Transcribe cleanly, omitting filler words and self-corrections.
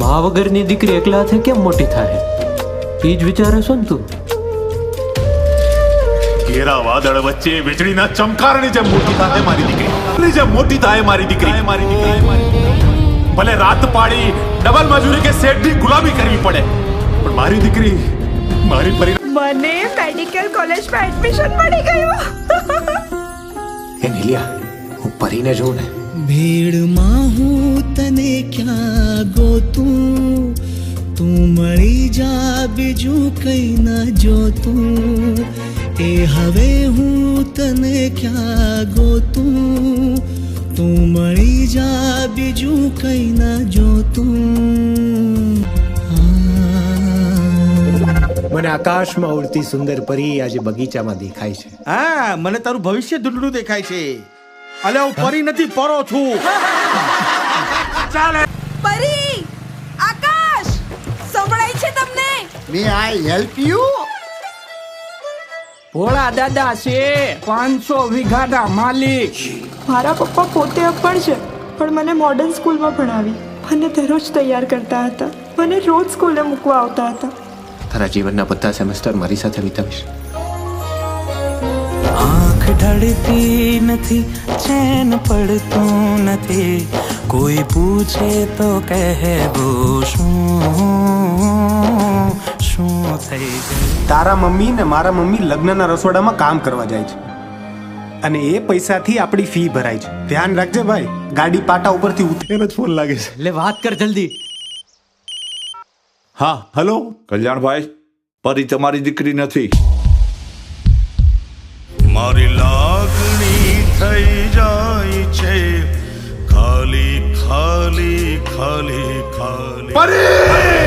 મા વગરની દીકરી એકલા હાથે કેમ મોટી થાય એ જ વિચારે છો ને તું? ઘેરા વાદળ વચ્ચે વીજળીના ચમકારની જેમ મોટી થાય મારી દીકરી, જેમ મોટી થાય મારી દીકરી. ભલે રાત પાડી ડબલ મજૂરી કે શેઠની ગુલામી કરવી પડે, પણ મારી દીકરી મારી પરી. મને મેડિકલ કોલેજમાં એડમિશન મળી ગયું. એ નીલિયા, હું પરીને જોઉં ને. ભીડમાં હું તને ક્યાં ગોતું, તું મળી જા બીજું કઈ ન જોતું. એ હવે હું તને ક્યાં ગોતું, તું મળી જા બીજું કઈ ન જોતું. મને આકાશમાં ઉડતી સુંદર પરી આજે બગીચામાં દેખાય છે. હા, મને તારું ભવિષ્ય ધૂંધળું દેખાય છે. અલે હું પરી નથી, પરો છું. ચાલે પરી, આકાશ, સંભળાય છે તમને? મે આઈ હેલ્પ યુ? ભોળા દાદા છે 500 વીઘાના માલિક. મારા પપ્પા પોતે અપણ છે, પણ મને મોડર્ન સ્કૂલમાં ભણાવી. મને દરરોજ તૈયાર કરતા હતા, મને રોજ સ્કૂલે મૂકવા આવતા હતા. તારા જીવનના બધા સેમેસ્ટર મારી સાથે વિતાવીશ. આંખ ઢળતી નથી, ચેન પડતું નથી, કોઈ પૂછે તો કહેવું શું શું થઈ ગયું. તારા મમ્મી ને મારા મમ્મી લગ્નના રસોડામાં કામ કરવા જાય છે અને એ પૈસાથી આપણી ફી ભરાય છે. ધ્યાન રાખજે ભાઈ, ગાડી પાટા ઉપરથી ઉતરેલો જ ફોન લાગે છે. એટલે વાત કર જલ્દી. હા, હલો કલ્યાણભાઈ, પરી તમારી દીકરી નથી. મારી લાગણી થઈ જાય છે ખાલી ખાલી ખાલી ખાલી. પરી!